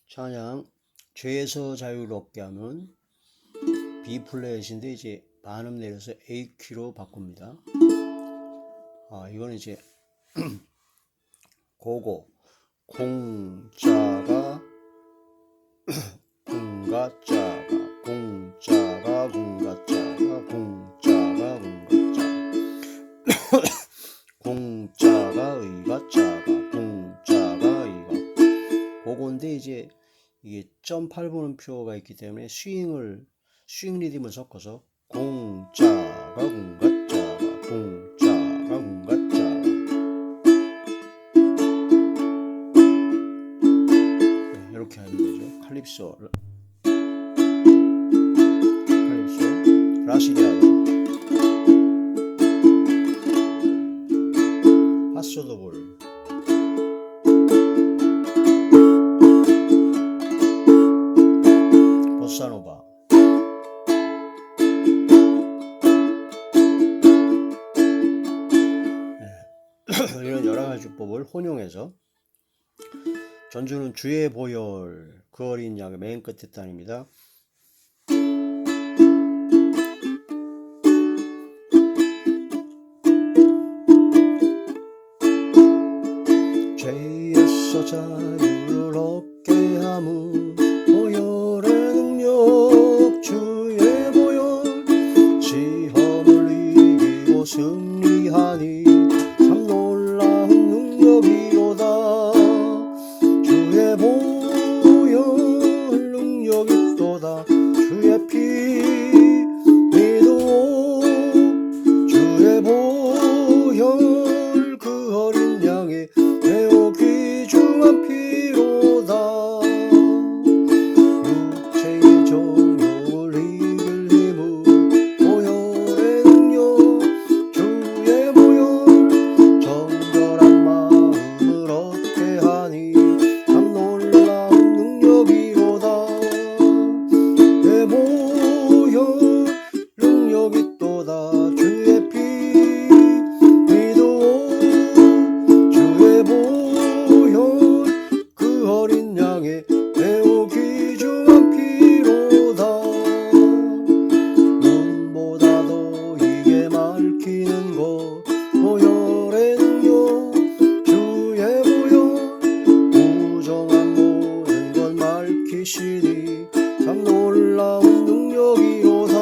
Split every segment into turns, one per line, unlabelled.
찬양 죄에서 자유롭게 하면 B 플랫인데 이제 반음 내려서 A 키로 바꿉니다. 이거는 이제 고고 공자가 공가자가 공자가 공가자가 공자가 공가자 공자가 의가자가 공자가 의가 고고인데 이제 이게 0.8분음표가 있기 때문에 스윙 리듬을 섞어서 공자가 공가자가 공자가 공가자가 이렇게 하면 되죠. 칼립소 라시디아도 파소도볼 보사노바 이런 여러가지 주법을 혼용해서 전주는 주의 보혈 그 어린 양의 맨 끝에 단입니다. 죄에서 자유를 얻게 함은 보혈의 능력 주의 보혈 시험을 이기고 승리하니 참 놀라운 능력이로다. 주의 보혈 능력이 또다. 주의 피 믿어 주의 보혈 그 어린 양의 매우 귀중한 피로다. 육체의 정욕을 이길 힘은 보혈의 능력 주의 보혈 정결한 마음을 얻게 하니 참 놀라운 능력이로다. 내 보혈 능력이 또다. 주의 피 믿어 주의 보혈 그 어린 양의 매우 귀중한 피로다. 눈보다도 이게 밝히는 것 보혈의 능력 주의 보혈 부정한 모든 것 밝히시니 참 놀라운 능력이로다.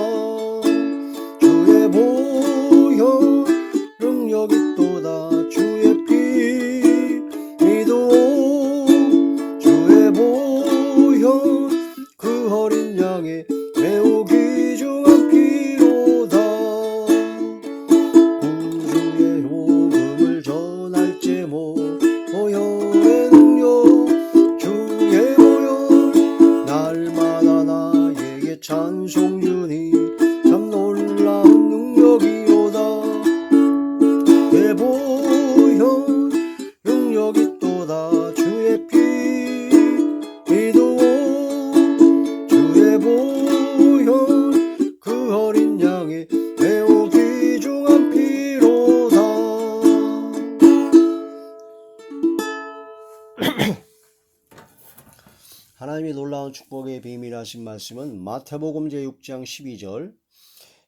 주의 보혈 능력이 또다. 주의 피 믿어 주의 보혈 그 어린 양의 매우 귀중한 피로다. 구주의 복음을 전할 제목 보혈의 능력 주의 보혈 날마다 나에게 찬송 주니 참 놀라운 능력이로다. 내 보혈 능력이 또다. 주의 피 믿어 주의 보혈 그 어린 양의 매우 귀중한 피로다. 하나님이 놀라운 축복의 비밀하신 말씀은 마태복음 제6장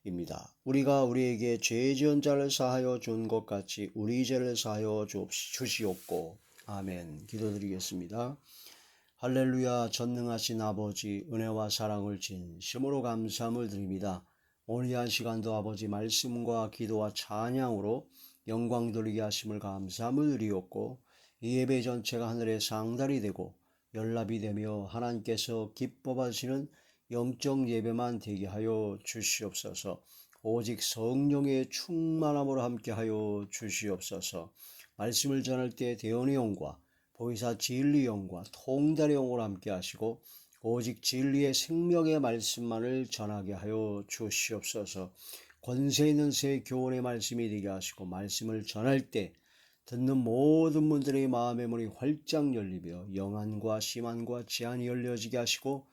12절입니다. 우리가 우리에게 죄 지은 자를 사하여 준 것 같이 우리 죄를 사하여 주시옵고. 아멘. 기도드리겠습니다. 할렐루야. 전능하신 아버지 은혜와 사랑을 진심으로 감사함을 드립니다. 오늘 이 한 시간도 아버지 말씀과 기도와 찬양으로 영광 돌리게 하심을 감사함을 드리옵고 이 예배 전체가 하늘의 상달이 되고 연락이 되며 하나님께서 기뻐 받으시는 영적 예배만 되게 하여 주시옵소서. 오직 성령의 충만함으로 함께하여 주시옵소서. 말씀을 전할 때 대언의 영과 보이사 진리 영과 통달의 영으로 함께하시고 오직 진리의 생명의 말씀만을 전하게 하여 주시옵소서. 권세 있는 새 교훈의 말씀이 되게 하시고 말씀을 전할 때 듣는 모든 분들의 마음의 문이 활짝 열리며 영안과 심안과 지안이 열려지게 하시고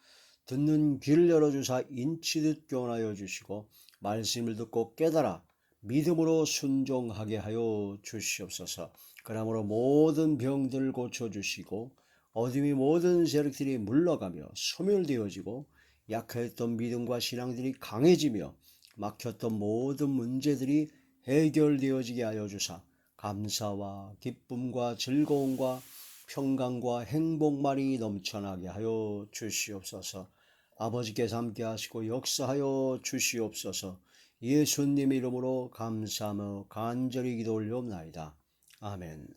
듣는 귀를 열어주사 인치듯 교훈하여 주시고 말씀을 듣고 깨달아 믿음으로 순종하게 하여 주시옵소서. 그러므로 모든 병들을 고쳐주시고 어둠이 모든 세력들이 물러가며 소멸되어지고 약했던 믿음과 신앙들이 강해지며 막혔던 모든 문제들이 해결되어지게 하여 주사 감사와 기쁨과 즐거움과 평강과 행복만이 넘쳐나게 하여 주시옵소서. 아버지께서 함께 하시고 역사하여 주시옵소서. 예수님 이름으로 감사하며 간절히 기도 올려옵나이다. 아멘.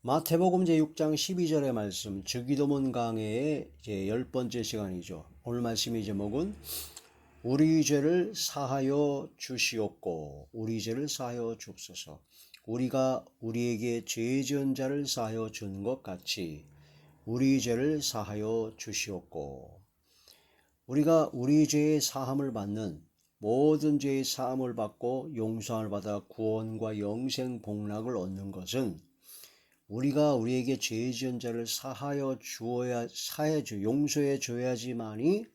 마태복음 제6장 12절의 말씀, 주기도문 강해의 이제 10번째 시간이죠. 오늘 말씀의 제목은 우리 죄를 사하여 주시옵고 우리 죄를 사하여 주옵소서. 우리가 우리에게 죄 지은 자를 사하여 준 것 같이 우리 죄를 사하여 주시옵고. 우리가 우리 죄의 사함을 받는 모든 죄의 사함을 받고 용서를 받아 구원과 영생 복락을 얻는 것은 우리가 우리에게 죄 지은 자를 용서해 줘야지만이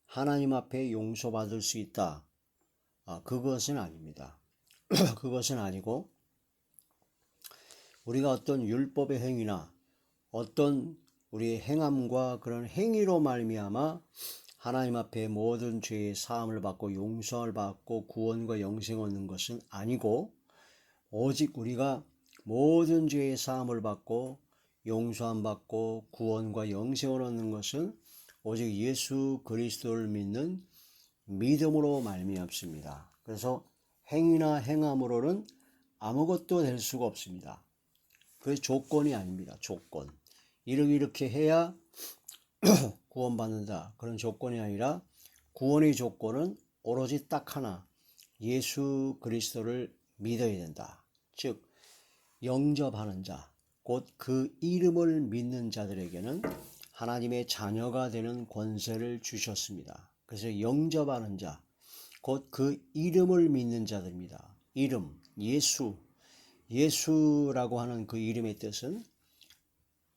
하나님 앞에 용서받을 수 있다. 그것은 아닙니다. 그것은 아니고 우리가 어떤 율법의 행위나 어떤 우리의 행함과 그런 행위로 말미암아 하나님 앞에 모든 죄의 사함을 받고 용서를 받고 구원과 영생을 얻는 것은 아니고 오직 우리가 모든 죄의 사함을 받고 용서함 받고 구원과 영생을 얻는 것은 오직 예수 그리스도를 믿는 믿음으로 말미암습니다. 그래서 행위나 행함으로는 아무것도 될 수가 없습니다. 그게 조건이 아닙니다. 조건. 이렇게 해야 구원받는다. 그런 조건이 아니라 구원의 조건은 오로지 딱 하나. 예수 그리스도를 믿어야 된다. 즉 영접하는 자, 곧 그 이름을 믿는 자들에게는 하나님의 자녀가 되는 권세를 주셨습니다. 그래서 영접하는 자, 곧 그 이름을 믿는 자들입니다. 이름, 예수, 예수라고 하는 그 이름의 뜻은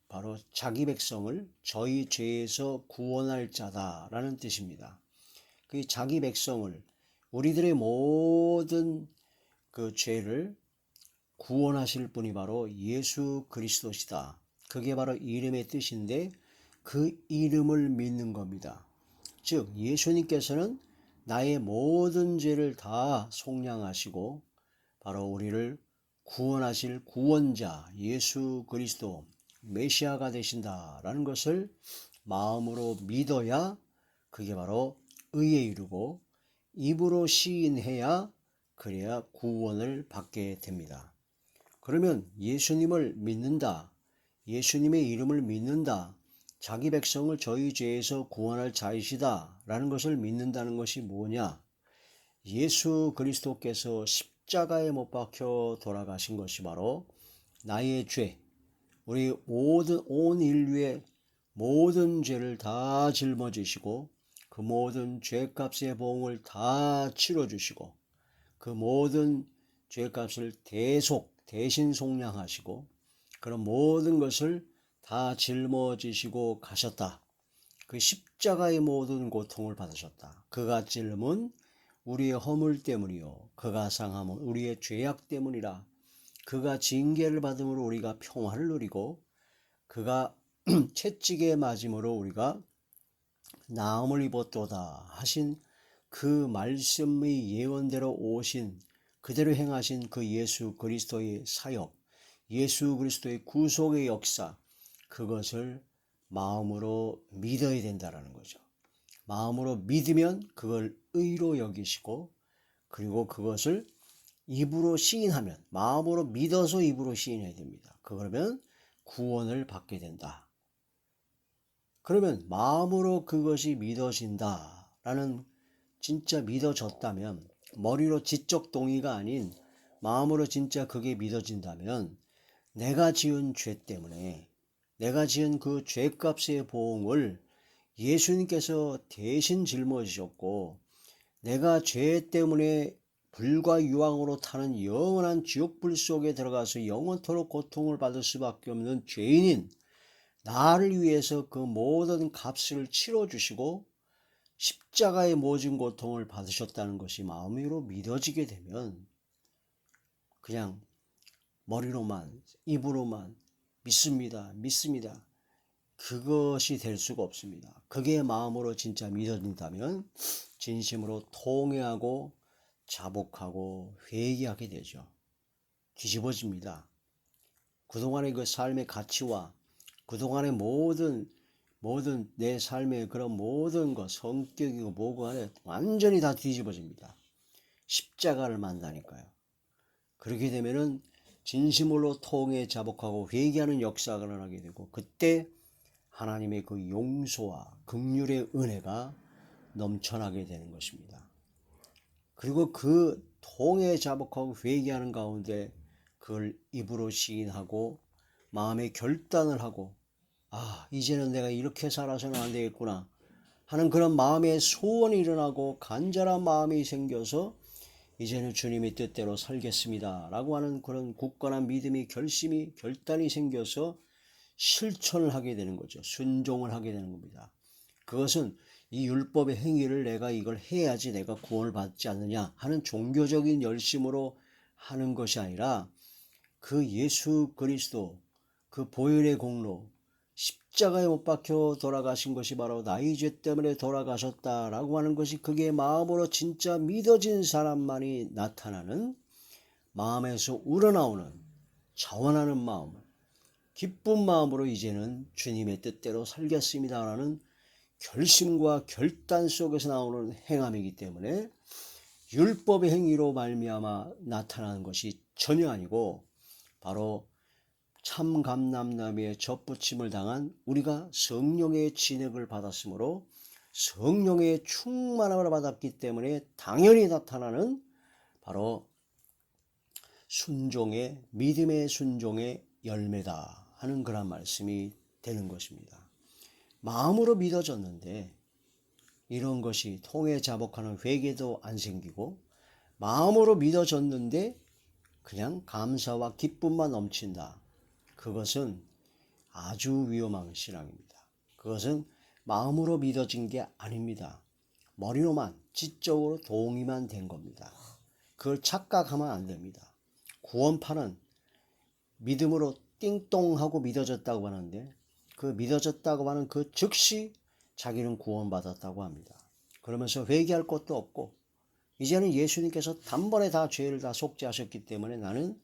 바로 자기 백성을 저희 죄에서 구원할 자다라는 뜻입니다. 그 자기 백성을 우리들의 모든 그 죄를 구원하실 분이 바로 예수 그리스도시다. 그게 바로 이름의 뜻인데 그 이름을 믿는 겁니다. 즉 예수님께서는 나의 모든 죄를 다 속량하시고 바로 우리를 구원하실 구원자 예수 그리스도 메시아가 되신다라는 것을 마음으로 믿어야 그게 바로 의에 이르고 입으로 시인해야 그래야 구원을 받게 됩니다. 그러면 예수님을 믿는다. 예수님의 이름을 믿는다. 자기 백성을 저희 죄에서 구원할 자이시다 라는 것을 믿는다는 것이 뭐냐? 예수 그리스도께서 십자가에 못 박혀 돌아가신 것이 바로 나의 죄, 우리 온 인류의 모든 죄를 다 짊어지시고 그 모든 죄값의 보응을 다 치러주시고 그 모든 죄값을 대신 속량하시고 그런 모든 것을 다 짊어지시고 가셨다. 그 십자가의 모든 고통을 받으셨다. 그가 찔림은 우리의 허물 때문이요 그가 상함은 우리의 죄악 때문이라. 그가 징계를 받음으로 우리가 평화를 누리고 그가 채찍에 맞음으로 우리가 나음을 입었도다 하신 그 말씀의 예언대로 오신 그대로 행하신 그 예수 그리스도의 사역, 예수 그리스도의 구속의 역사, 그것을 마음으로 믿어야 된다는 거죠. 마음으로 믿으면 그걸 의로 여기시고 그리고 그것을 입으로 시인하면 마음으로 믿어서 입으로 시인해야 됩니다. 그러면 구원을 받게 된다. 그러면 마음으로 그것이 믿어진다라는 진짜 믿어졌다면 머리로 지적 동의가 아닌 마음으로 진짜 그게 믿어진다면 내가 지은 죄 때문에 내가 지은 그 죄값의 보응을 예수님께서 대신 짊어지셨고 내가 죄 때문에 불과 유황으로 타는 영원한 지옥불 속에 들어가서 영원토록 고통을 받을 수밖에 없는 죄인인 나를 위해서 그 모든 값을 치러주시고 십자가의 모진 고통을 받으셨다는 것이 마음으로 믿어지게 되면 그냥 머리로만, 입으로만 믿습니다, 믿습니다. 그것이 될 수가 없습니다. 그게 마음으로 진짜 믿어진다면 진심으로 통회하고 자복하고 회개하게 되죠. 뒤집어집니다. 그동안의 그 삶의 가치와 그동안의 모든 내 삶의 그런 모든 것, 성격이고 뭐고 간에 완전히 다 뒤집어집니다. 십자가를 만나니까요. 그렇게 되면은 진심으로 통해 자복하고 회개하는 역사가 일어나게 되고, 그때 하나님의 그 용서와 긍휼의 은혜가 넘쳐나게 되는 것입니다. 그리고 그 통해 자복하고 회개하는 가운데 그걸 입으로 시인하고 마음에 결단을 하고, 이제는 내가 이렇게 살아서는 안 되겠구나 하는 그런 마음의 소원이 일어나고 간절한 마음이 생겨서 이제는 주님의 뜻대로 살겠습니다 라고 하는 그런 굳건한 믿음이, 결심이, 결단이 생겨서 실천을 하게 되는 거죠. 순종을 하게 되는 겁니다. 그것은 이 율법의 행위를 내가 이걸 해야지 내가 구원을 받지 않느냐 하는 종교적인 열심으로 하는 것이 아니라 그 예수 그리스도 그 보혈의 공로, 십자가에 못 박혀 돌아가신 것이 바로 나의 죄 때문에 돌아가셨다라고 하는 것이 그게 마음으로 진짜 믿어진 사람만이 나타나는, 마음에서 우러나오는 자원하는 마음, 기쁜 마음으로 이제는 주님의 뜻대로 살겠습니다라는 결심과 결단 속에서 나오는 행함이기 때문에 율법의 행위로 말미암아 나타나는 것이 전혀 아니고, 바로 참감람나무에 젖붙임을 당한 우리가 성령의 진액을 받았으므로 성령의 충만함을 받았기 때문에 당연히 나타나는 바로 순종의, 믿음의 순종의 열매다 하는 그런 말씀이 되는 것입니다. 마음으로 믿어졌는데 이런 것이 통해 자복하는 회개도 안 생기고, 마음으로 믿어졌는데 그냥 감사와 기쁨만 넘친다. 그것은 아주 위험한 신앙입니다. 그것은 마음으로 믿어진 게 아닙니다. 머리로만, 지적으로 동의만 된 겁니다. 그걸 착각하면 안 됩니다. 구원파는 믿음으로 띵똥하고 믿어졌다고 하는데, 그 믿어졌다고 하는 그 즉시 자기는 구원받았다고 합니다. 그러면서 회개할 것도 없고, 이제는 예수님께서 단번에 다 죄를 다 속죄하셨기 때문에 나는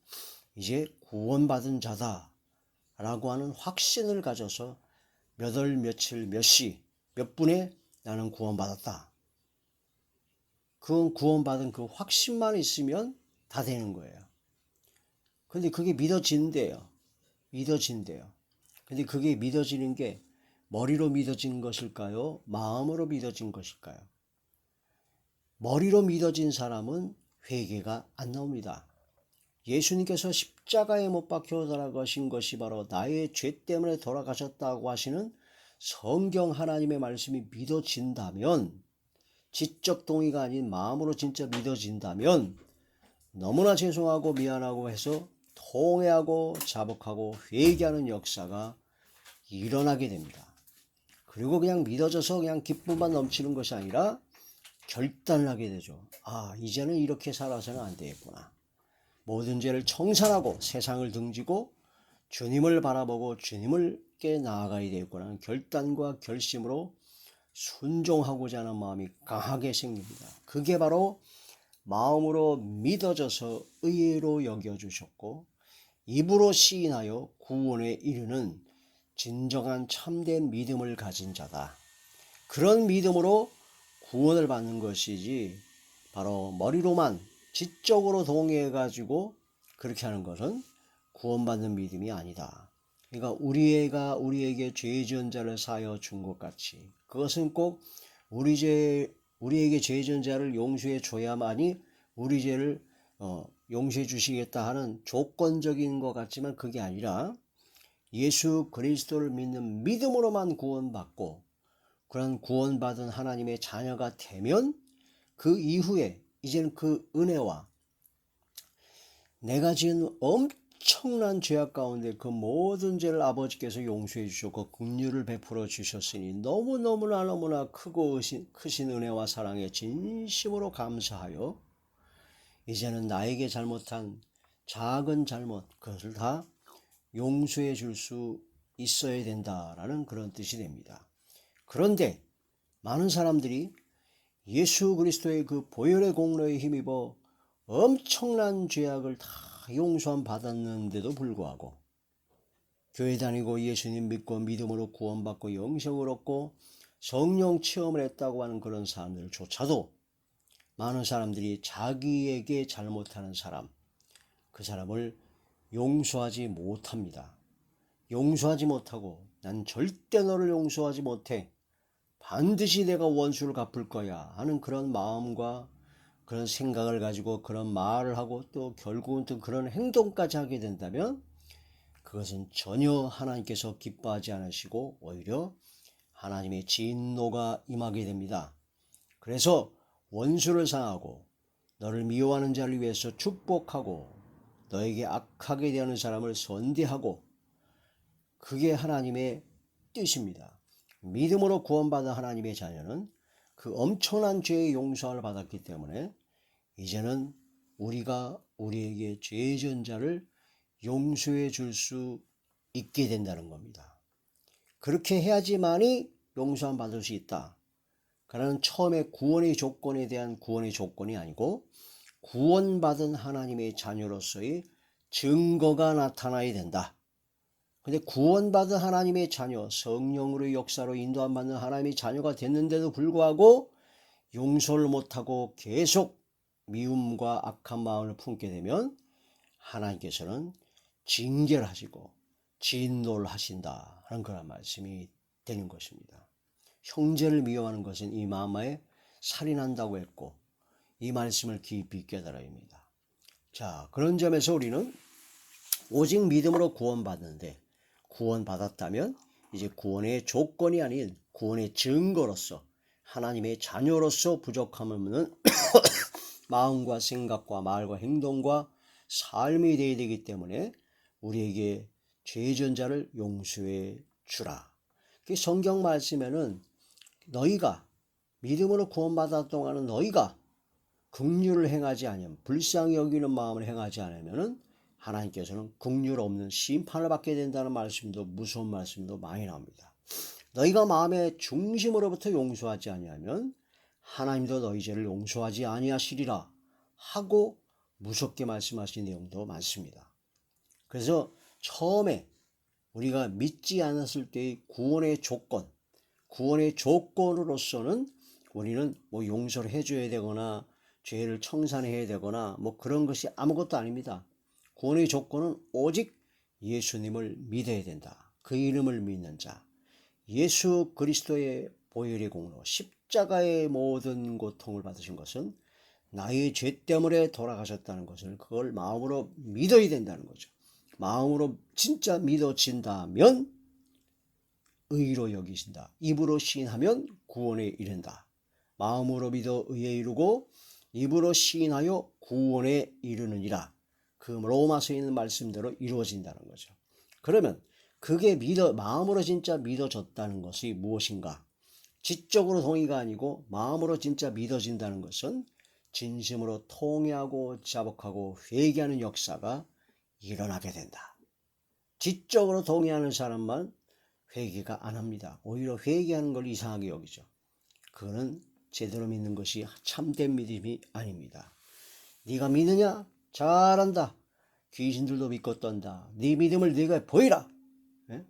이제 구원받은 자다 라고 하는 확신을 가져서 몇 월 며칠 몇 시 몇 분에 나는 구원받았다. 그 구원받은 그 확신만 있으면 다 되는 거예요. 근데 그게 믿어진대요. 근데 그게 믿어지는 게 머리로 믿어진 것일까요? 마음으로 믿어진 것일까요? 머리로 믿어진 사람은 회개가 안 나옵니다. 예수님께서 십자가에 못 박혀 돌아가신 것이 바로 나의 죄 때문에 돌아가셨다고 하시는 성경 하나님의 말씀이 믿어진다면, 지적 동의가 아닌 마음으로 진짜 믿어진다면 너무나 죄송하고 미안하고 해서 통회하고 자복하고 회개하는 역사가 일어나게 됩니다. 그리고 그냥 믿어져서 그냥 기쁨만 넘치는 것이 아니라 결단을 하게 되죠. 이제는 이렇게 살아서는 안 되겠구나. 모든 죄를 청산하고 세상을 등지고 주님을 바라보고 주님을께 나아가야 되겠구나 하는 결단과 결심으로 순종하고자 하는 마음이 강하게 생깁니다. 그게 바로 마음으로 믿어져서 의로 여겨주셨고 입으로 시인하여 구원에 이르는 진정한 참된 믿음을 가진 자다. 그런 믿음으로 구원을 받는 것이지, 바로 머리로만 지적으로 동의해가지고 그렇게 하는 것은 구원받는 믿음이 아니다. 그러니까 우리에게 죄 지은 자를 사하여 준 것 같이, 그것은 꼭 우리에게 죄 지은 자를 용서해 줘야만이 우리 죄를 용서해 주시겠다 하는 조건적인 것 같지만 그게 아니라, 예수 그리스도를 믿는 믿음으로만 구원받고 그런 구원받은 하나님의 자녀가 되면 그 이후에 이제는 그 은혜와 내가 지은 엄청난 죄악 가운데 그 모든 죄를 아버지께서 용서해 주셨고 긍휼을 베풀어 주셨으니 너무나 크고 크신 은혜와 사랑에 진심으로 감사하여 이제는 나에게 잘못한 작은 잘못, 그것을 다 용서해 줄 수 있어야 된다라는 그런 뜻이 됩니다. 그런데 많은 사람들이 예수 그리스도의 그 보혈의 공로에 힘입어 엄청난 죄악을 다 용서함 받았는데도 불구하고 교회 다니고 예수님 믿고 믿음으로 구원받고 영생을 얻고 성령 체험을 했다고 하는 그런 사람들조차도 많은 사람들이 자기에게 잘못하는 사람, 그 사람을 용서하지 못합니다. 용서하지 못하고 난 절대 너를 용서하지 못해. 반드시 내가 원수를 갚을 거야 하는 그런 마음과 그런 생각을 가지고 그런 말을 하고 또 결국은 또 그런 행동까지 하게 된다면 그것은 전혀 하나님께서 기뻐하지 않으시고 오히려 하나님의 진노가 임하게 됩니다. 그래서 원수를 상하고 너를 미워하는 자를 위해서 축복하고 너에게 악하게 대하는 사람을 선대하고 그게 하나님의 뜻입니다. 믿음으로 구원받은 하나님의 자녀는 그 엄청난 죄의 용서를 받았기 때문에 이제는 우리가 우리에게 죄 지은 자를 용서해 줄 수 있게 된다는 겁니다. 그렇게 해야지만이 용서함 받을 수 있다. 그러나 처음에 구원의 조건에 대한 구원의 조건이 아니고 구원받은 하나님의 자녀로서의 증거가 나타나야 된다. 근데 구원받은 하나님의 자녀, 성령으로의 역사로 인도함 받는 하나님의 자녀가 됐는데도 불구하고 용서를 못하고 계속 미움과 악한 마음을 품게 되면 하나님께서는 징계를 하시고 진노를 하신다 하는 그런 말씀이 되는 것입니다. 형제를 미워하는 것은 이 마음에 살인한다고 했고 이 말씀을 깊이 깨달아야 합니다. 자, 그런 점에서 우리는 오직 믿음으로 구원받는데 구원받았다면 이제 구원의 조건이 아닌 구원의 증거로서 하나님의 자녀로서 부족함을 없는 마음과 생각과 말과 행동과 삶이 되어야 되기 때문에 우리에게 죄 지은 자를 용서해 주라. 성경 말씀에는 너희가 믿음으로 구원받았던 동안은 너희가 긍휼을 행하지 않으면 불쌍히 여기는 마음을 행하지 않으면 하나님께서는 긍휼 없는 심판을 받게 된다는 말씀도 무서운 말씀도 많이 나옵니다. 너희가 마음의 중심으로부터 용서하지 아니하면 하나님도 너희 죄를 용서하지 아니하시리라 하고 무섭게 말씀하신 내용도 많습니다. 그래서 처음에 우리가 믿지 않았을 때의 구원의 조건으로서는 우리는 뭐 용서를 해줘야 되거나 죄를 청산해야 되거나 뭐 그런 것이 아무것도 아닙니다. 구원의 조건은 오직 예수님을 믿어야 된다. 그 이름을 믿는 자, 예수 그리스도의 보혈의 공로, 십자가의 모든 고통을 받으신 것은 나의 죄 때문에 돌아가셨다는 것을 그걸 마음으로 믿어야 된다는 거죠. 마음으로 진짜 믿어진다면 의로 여기신다. 입으로 시인하면 구원에 이른다. 마음으로 믿어 의에 이르고 입으로 시인하여 구원에 이르느니라. 그 로마서에 있는 말씀대로 이루어진다는 거죠. 그러면 그게 마음으로 진짜 믿어졌다는 것이 무엇인가? 지적으로 동의가 아니고 마음으로 진짜 믿어진다는 것은 진심으로 통회하고 자복하고 회개하는 역사가 일어나게 된다. 지적으로 동의하는 사람만 회개가 안 합니다. 오히려 회개하는 걸 이상하게 여기죠. 그거는 제대로 믿는 것이 참된 믿음이 아닙니다. 네가 믿느냐? 잘한다. 귀신들도 믿고 떤다. 네 믿음을 네가 보이라. 예?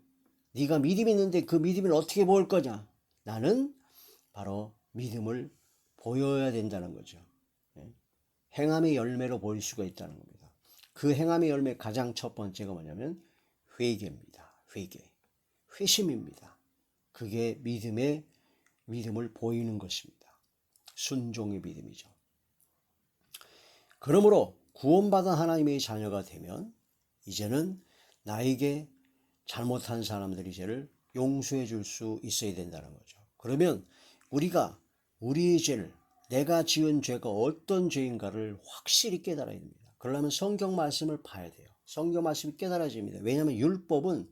네가 믿음이 있는데 그 믿음을 어떻게 보일 거냐? 나는 바로 믿음을 보여야 된다는 거죠. 예? 행함의 열매로 보일 수가 있다는 겁니다. 그 행함의 열매 가장 첫 번째가 뭐냐면 회개입니다. 회심입니다. 그게 믿음을 보이는 것입니다. 순종의 믿음이죠. 그러므로 구원받은 하나님의 자녀가 되면 이제는 나에게 잘못한 사람들의 죄를 용서해 줄 수 있어야 된다는 거죠. 그러면 우리가 우리의 죄를 내가 지은 죄가 어떤 죄인가를 확실히 깨달아야 됩니다. 그러려면 성경 말씀을 봐야 돼요. 성경 말씀이 깨달아집니다. 왜냐하면 율법은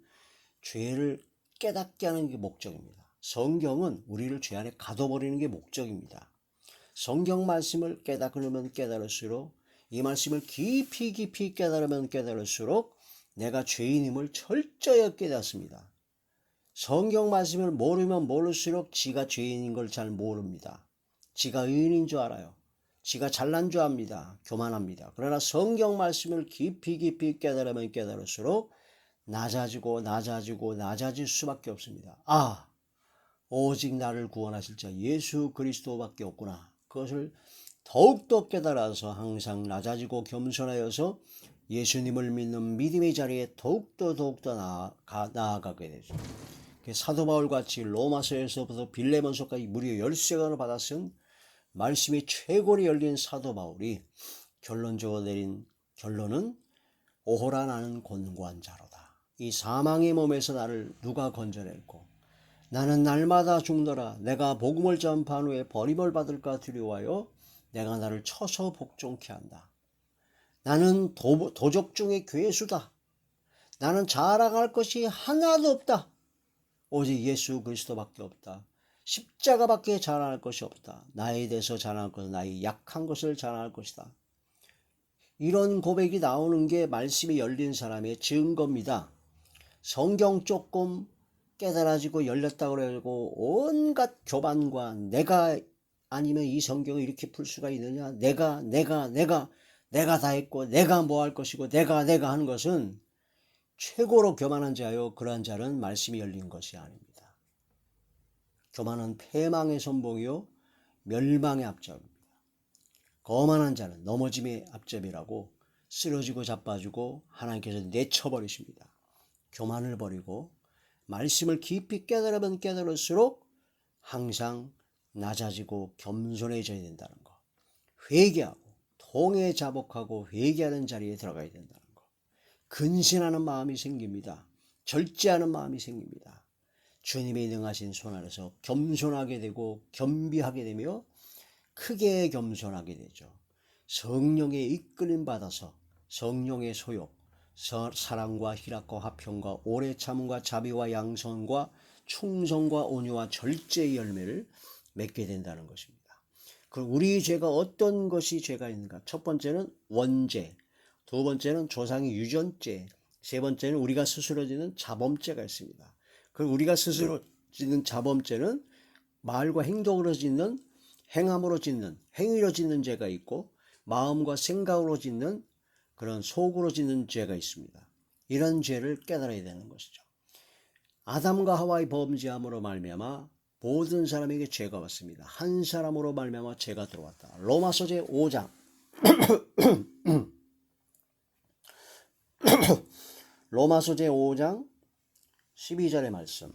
죄를 깨닫게 하는 게 목적입니다. 성경은 우리를 죄 안에 가둬버리는 게 목적입니다. 성경 말씀을 깨닫으면 깨달을수록 이 말씀을 깊이 깊이 깨달으면 깨달을수록 내가 죄인임을 철저히 깨닫습니다. 성경 말씀을 모르면 모를수록 지가 죄인인 걸 잘 모릅니다. 지가 의인인 줄 알아요. 지가 잘난 줄 압니다. 교만합니다. 그러나 성경 말씀을 깊이 깊이 깨달으면 깨달을수록 낮아지고 낮아질 수밖에 없습니다. 아, 오직 나를 구원하실 자 예수 그리스도밖에 없구나. 그것을 더욱더 깨달아서 항상 낮아지고 겸손하여서 예수님을 믿는 믿음의 자리에 더욱더 나아가게 되죠. 사도 바울같이 로마서에서부터 빌레몬서까지 무려 13권을 받아 쓴 말씀이 최고로 열린 사도 바울이 결론적으로 내린 결론은 오호라 나는 곤고한 자로다. 이 사망의 몸에서 나를 누가 건져낼고 나는 날마다 죽노라. 내가 복음을 전파한 후에 버림을 받을까 두려워하여 내가 나를 쳐서 복종케 한다. 나는 도적 중에 괴수다. 나는 자랑할 것이 하나도 없다. 오직 예수 그리스도밖에 없다. 십자가밖에 자랑할 것이 없다. 나에 대해서 자랑할 것은 나의 약한 것을 자랑할 것이다. 이런 고백이 나오는 게 말씀이 열린 사람의 증거입니다. 성경 조금 깨달아지고 열렸다고 그러고 온갖 교만과 내가 아니면 이 성경을 이렇게 풀 수가 있느냐, 내가 다 했고 내가 뭐 할 것이고 내가 하는 것은 최고로 교만한 자요, 그러한 자는 말씀이 열린 것이 아닙니다. 교만은 패망의 선봉이요 멸망의 앞잡입니다. 거만한 자는 넘어짐의 앞잡이라고 쓰러지고 자빠지고 하나님께서 내쳐버리십니다. 교만을 버리고 말씀을 깊이 깨달으면 깨달을수록 항상 낮아지고 겸손해져야 된다는 거. 회개하고 통해 자복하고 회개하는 자리에 들어가야 된다는 거. 근신하는 마음이 생깁니다. 절제하는 마음이 생깁니다. 주님의 능하신 손 아래서 겸손하게 되고 겸비하게 되며 크게 겸손하게 되죠. 성령의 이끌림 받아서 성령의 소욕, 사랑과 희락과 화평과 오래 참음과 자비와 양선과 충성과 온유와 절제의 열매를 맺게 된다는 것입니다. 그럼 우리 죄가 어떤 것이 죄가 있는가? 첫 번째는 원죄, 두 번째는 조상의 유전죄, 세 번째는 우리가 스스로 짓는 자범죄가 있습니다. 그럼 우리가 스스로 짓는 자범죄는 말과 행동으로 짓는, 행함으로 짓는, 행위로 짓는 죄가 있고 마음과 생각으로 짓는 그런 속으로 짓는 죄가 있습니다. 이런 죄를 깨달아야 되는 것이죠. 아담과 하와의 범죄함으로 말미암아 모든 사람에게 죄가 왔습니다. 한 사람으로 말미암아 죄가 들어왔다. 로마서 제 5장 로마서 제 5장 12절의 말씀.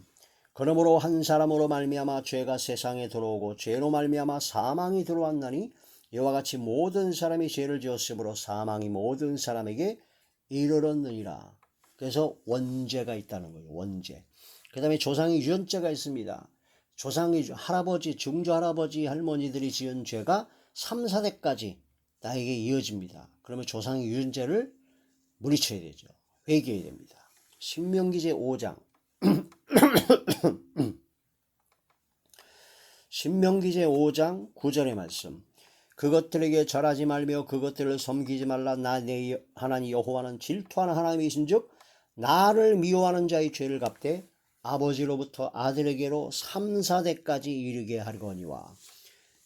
그러므로 한 사람으로 말미암아 죄가 세상에 들어오고 죄로 말미암아 사망이 들어왔나니 이와 같이 모든 사람이 죄를 지었으므로 사망이 모든 사람에게 이르렀느니라. 그래서 원죄가 있다는 거예요. 원죄. 그 다음에 조상의 유전죄가 있습니다. 조상의 할아버지, 증조할아버지, 할머니들이 지은 죄가 3, 4대까지 나에게 이어집니다. 그러면 조상의 유전죄를 물리쳐야 되죠. 회개해야 됩니다. 신명기 제 5장 신명기 제 5장 9절의 말씀. 그것들에게 절하지 말며 그것들을 섬기지 말라. 나 내 하나님 여호와는 질투하는 하나님이신즉 나를 미워하는 자의 죄를 갚되 아버지로부터 아들에게로 3, 4대까지 이르게 하려거니와.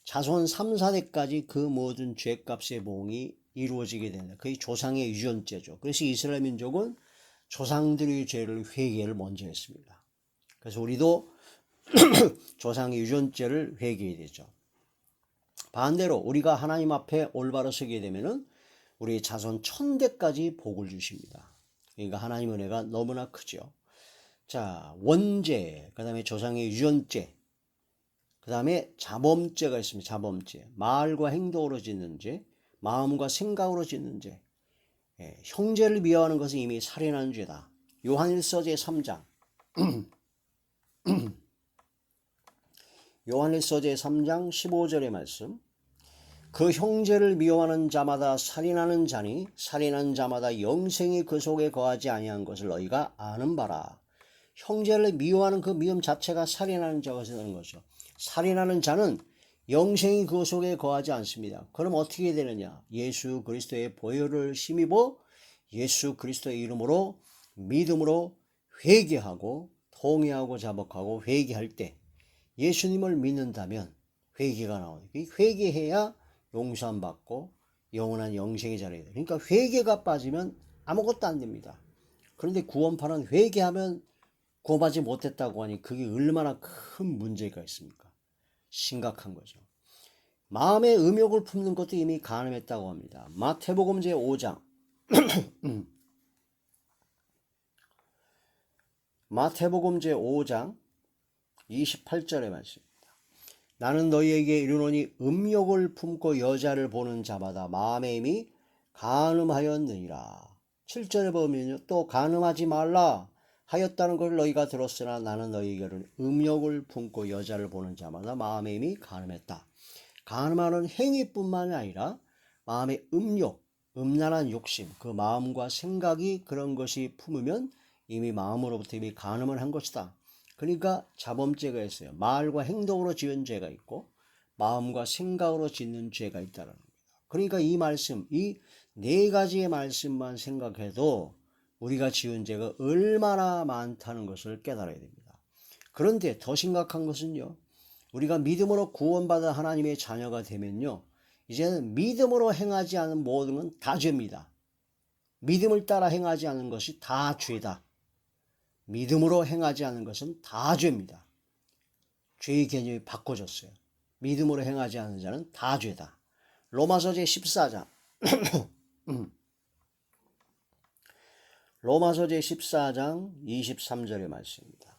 자손 3, 4대까지 그 모든 죄값의 보응이 이루어지게 된다. 그게 조상의 유전죄죠. 그래서 이스라엘 민족은 조상들의 죄를 회개를 먼저 했습니다. 그래서 우리도 조상의 유전죄를 회개해야 되죠. 반대로 우리가 하나님 앞에 올바로 서게 되면은 우리 자손 1000대까지 복을 주십니다. 그러니까 하나님 은혜가 너무나 크죠. 자, 원죄, 그 다음에 조상의 유전죄, 그 다음에 자범죄가 있습니다. 자범죄, 말과 행동으로 짓는 죄, 마음과 생각으로 짓는 죄. 형제를 미워하는 것은 이미 살인하는 죄다. 요한일서 제 3장 요한일서 제 3장 15절의 말씀. 그 형제를 미워하는 자마다 살인하는 자니 살인하는 자마다 영생이 그 속에 거하지 아니한 것을 너희가 아는 바라. 형제를 미워하는 그 미움 자체가 살인하는 자가 되는 거죠. 살인하는 자는 영생이 그 속에 거하지 않습니다. 그럼 어떻게 되느냐? 예수 그리스도의 보혈을 힘입어 예수 그리스도의 이름으로 믿음으로 회개하고 통회하고 자복하고 회개할 때 예수님을 믿는다면 회개가 나오는 거예요. 회개해야 용서받고 영원한 영생의 자리에 돼. 그러니까 회개가 빠지면 아무것도 안 됩니다. 그런데 구원파는 회개하면 구원받지 못했다고 하니 그게 얼마나 큰 문제가 있습니까? 심각한 거죠. 마음의 음욕을 품는 것도 이미 간음했다고 합니다. 마태복음 제5장 마태복음 제5장 28절의 말씀입니다. 나는 너희에게 이르노니 음욕을 품고 여자를 보는 자마다 마음에 이미 간음하였느니라. 7절에 보면요, 또 간음하지 말라 하였다는 것을 너희가 들었으나 나는 너희에게 음욕을 품고 여자를 보는 자마다 마음에 이미 간음했다. 간음하는 행위뿐만 아니라 마음의 음욕, 음란한 욕심, 그 마음과 생각이 그런 것이 품으면 이미 마음으로부터 이미 간음을 한 것이다. 그러니까 자범죄가 있어요. 말과 행동으로 지은 죄가 있고 마음과 생각으로 짓는 죄가 있다는 겁니다. 그러니까 이 말씀, 이 네 가지의 말씀만 생각해도 우리가 지은 죄가 얼마나 많다는 것을 깨달아야 됩니다. 그런데 더 심각한 것은요, 우리가 믿음으로 구원받아 하나님의 자녀가 되면요, 이제는 믿음으로 행하지 않은 모든 건 다 죄입니다. 믿음을 따라 행하지 않은 것이 다 죄다. 믿음으로 행하지 않은 것은 다 죄입니다. 죄의 개념이 바꿔졌어요. 믿음으로 행하지 않는 자는 다 죄다. 로마서 제14장 로마서 제14장 23절의 말씀입니다.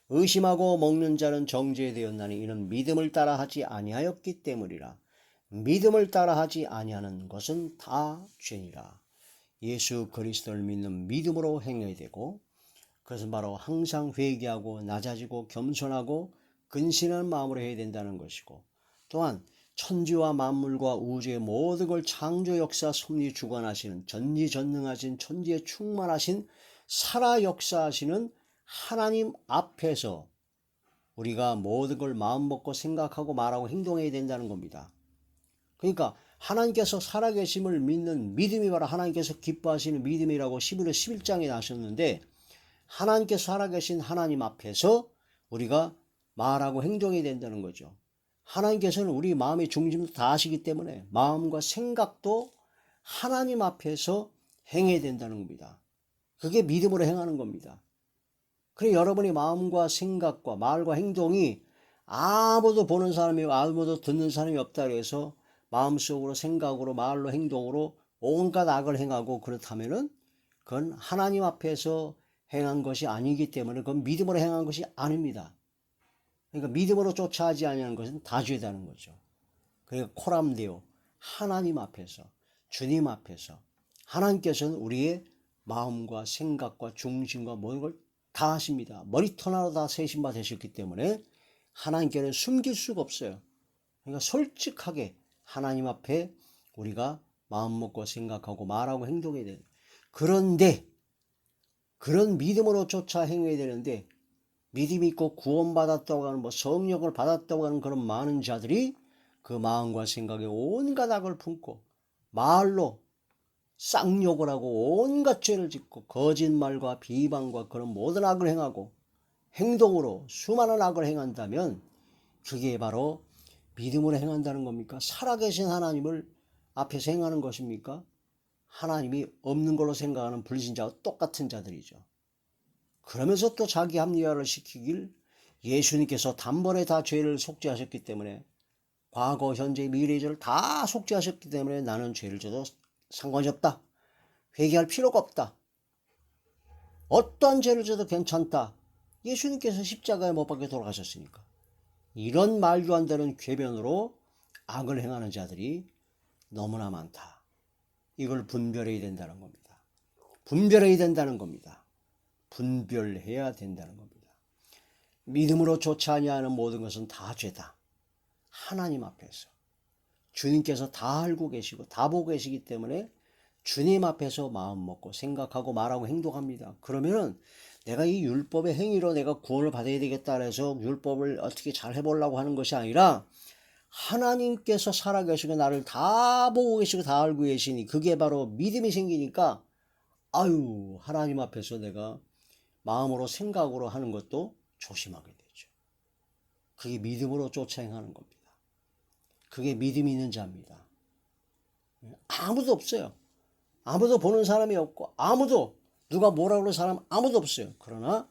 의심하고 먹는 자는 정죄되었나니 이는 믿음을 따라 하지 아니하였기 때문이라. 믿음을 따라 하지 아니하는 것은 다 죄니라. 예수 그리스도를 믿는 믿음으로 행해야 되고, 그것은 바로 항상 회개하고 낮아지고 겸손하고 근신한 마음으로 해야 된다는 것이고, 또한 천지와 만물과 우주의 모든 걸 창조 역사 섭리 주관하시는 전지전능하신 천지에 충만하신 살아 역사하시는 하나님 앞에서 우리가 모든 걸 마음 먹고 생각하고 말하고 행동해야 된다는 겁니다. 그러니까 하나님께서 살아계심을 믿는 믿음이 바로 하나님께서 기뻐하시는 믿음이라고 11장에 나셨는데, 하나님께서 살아계신 하나님 앞에서 우리가 말하고 행동해야 된다는 거죠. 하나님께서는 우리 마음의 중심도 다 아시기 때문에 마음과 생각도 하나님 앞에서 행해야 된다는 겁니다. 그게 믿음으로 행하는 겁니다. 그래, 여러분의 마음과 생각과 말과 행동이 아무도 보는 사람이 아무도 듣는 사람이 없다 그래서 마음속으로 생각으로 말로 행동으로 온갖 악을 행하고 그렇다면은 그건 하나님 앞에서 행한 것이 아니기 때문에 그건 믿음으로 행한 것이 아닙니다. 그러니까 믿음으로 쫓아하지 아니하는 것은 다 죄다는 거죠. 그러니까 코람데오, 하나님 앞에서, 주님 앞에서 하나님께서는 우리의 마음과 생각과 중심과 모든 걸 다 아십니다. 머리털 하나로 다 세신 바 되셨기 때문에 하나님께는 숨길 수가 없어요. 그러니까 솔직하게 하나님 앞에 우리가 마음 먹고 생각하고 말하고 행동해야 돼요. 그런데 그런 믿음으로 쫓아 행해야 되는데, 믿음이 있고 구원받았다고 하는 성령을 받았다고 하는 그런 많은 자들이 그 마음과 생각에 온갖 악을 품고 말로 쌍욕을 하고 온갖 죄를 짓고 거짓말과 비방과 그런 모든 악을 행하고 행동으로 수많은 악을 행한다면 그게 바로 믿음으로 행한다는 겁니까? 살아계신 하나님을 앞에서 행하는 것입니까? 하나님이 없는 걸로 생각하는 불신자와 똑같은 자들이죠. 그러면서 또 자기 합리화를 시키길, 예수님께서 단번에 다 죄를 속죄하셨기 때문에 과거, 현재, 미래의 죄를 다 속죄하셨기 때문에 나는 죄를 져도 상관이 없다. 회개할 필요가 없다. 어떠한 죄를 져도 괜찮다. 예수님께서 십자가에 못 박혀 돌아가셨으니까. 이런 말도 안 되는 궤변으로 악을 행하는 자들이 너무나 많다. 이걸 분별해야 된다는 겁니다. 분별해야 된다는 겁니다. 분별해야 된다는 겁니다. 믿음으로 좋지 아니하는 모든 것은 다 죄다. 하나님 앞에서 주님께서 다 알고 계시고 다 보고 계시기 때문에 주님 앞에서 마음 먹고 생각하고 말하고 행동합니다. 그러면은 내가 이 율법의 행위로 내가 구원을 받아야 되겠다 해서 율법을 어떻게 잘 해보려고 하는 것이 아니라 하나님께서 살아계시고 나를 다 보고 계시고 다 알고 계시니 그게 바로 믿음이 생기니까 아유 하나님 앞에서 내가 마음으로 생각으로 하는 것도 조심하게 되죠. 그게 믿음으로 쫓아 행하는 겁니다. 그게 믿음이 있는 자입니다. 아무도 없어요. 아무도 보는 사람이 없고 아무도 누가 뭐라 그러는 사람 아무도 없어요. 그러나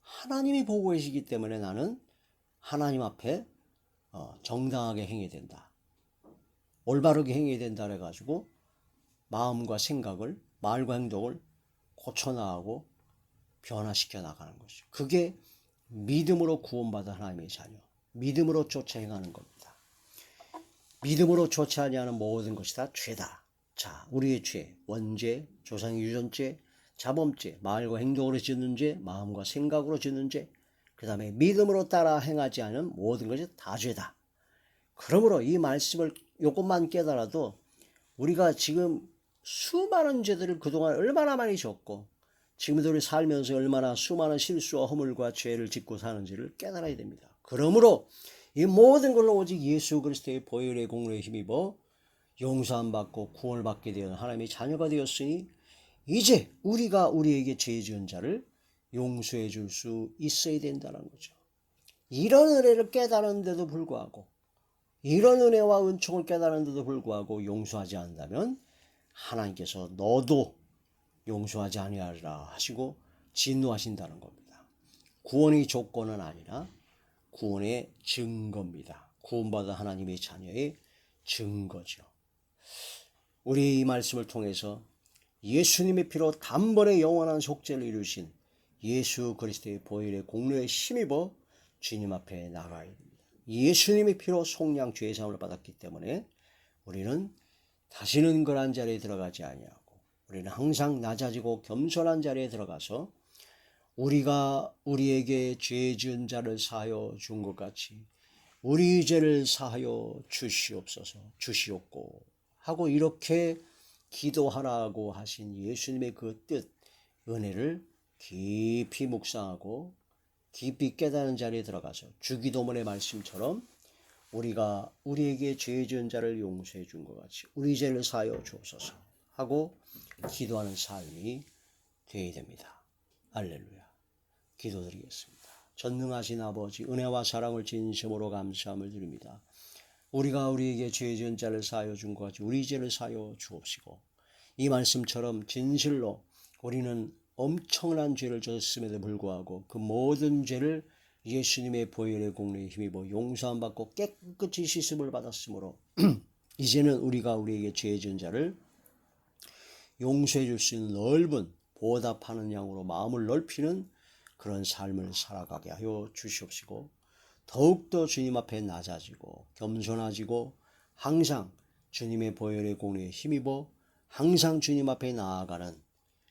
하나님이 보고 계시기 때문에 나는 하나님 앞에 정당하게 행해야 된다. 올바르게 행해야 된다 그래가지고 마음과 생각을 말과 행동을 고쳐나가고 변화시켜 나가는 것이죠. 그게 믿음으로 구원받은 하나님의 자녀, 믿음으로 쫓아 행하는 겁니다. 믿음으로 쫓아 하는 모든 것이 다 죄다. 자, 우리의 죄, 원죄, 조상의 유전죄, 자범죄, 말과 행동으로 짓는 죄, 마음과 생각으로 짓는 죄, 그 다음에 믿음으로 따라 행하지 않은 모든 것이 다 죄다. 그러므로 이 말씀을 요것만 깨달아도 우리가 지금 수많은 죄들을 그동안 얼마나 많이 졌고 지금도 우리 살면서 얼마나 수많은 실수와 허물과 죄를 짓고 사는지를 깨달아야 됩니다. 그러므로 이 모든 걸로 오직 예수 그리스도의 보혈의 공로에 힘입어 용서함 받고 구원을 받게 되어 하나님의 자녀가 되었으니 이제 우리가 우리에게 죄 지은 자를 용서해 줄 수 있어야 된다는 거죠. 이런 은혜를 깨달았는데도 불구하고 이런 은혜와 은총을 깨달았는데도 불구하고 용서하지 않는다면 하나님께서 너도 용서하지 아니하리라 하시고 진노하신다는 겁니다. 구원의 조건은 아니라 구원의 증거입니다. 구원받은 하나님의 자녀의 증거죠. 우리 이 말씀을 통해서 예수님의 피로 단번에 영원한 속죄를 이루신 예수 그리스도의 보혈의 공로에 힘입어 주님 앞에 나가야 됩니다. 예수님의 피로 속량 죄 사함을 받았기 때문에 우리는 다시는 그러한 자리에 들어가지 아니하고 우리는 항상 낮아지고 겸손한 자리에 들어가서 우리가 우리에게 죄 지은 자를 사하여 준 것 같이 우리 죄를 사하여 주시옵고 하고 이렇게 기도하라고 하신 예수님의 그 뜻, 은혜를 깊이 묵상하고 깊이 깨닫는 자리에 들어가서 주기도문의 말씀처럼 우리가 우리에게 죄 지은 자를 용서해 준 것 같이 우리 죄를 사하여 주옵소서 하고 기도하는 삶이 되어야 됩니다. 할렐루야. 기도드리겠습니다. 전능하신 아버지 은혜와 사랑을 진심으로 감사함을 드립니다. 우리가 우리에게 죄 지은 자를 사하여 준 것 같이 우리 죄를 사하여 주옵시고 이 말씀처럼 진실로 우리는 엄청난 죄를 졌음에도 불구하고 그 모든 죄를 예수님의 보혈의 공로에 힘입어 용서함 받고 깨끗이 씻음을 받았으므로 이제는 우리가 우리에게 죄 지은 자를 용서해 줄 수 있는 넓은 보답하는 양으로 마음을 넓히는 그런 삶을 살아가게 하여 주시옵시고 더욱더 주님 앞에 낮아지고 겸손해지고 항상 주님의 보혈의 공로에 힘입어 항상 주님 앞에 나아가는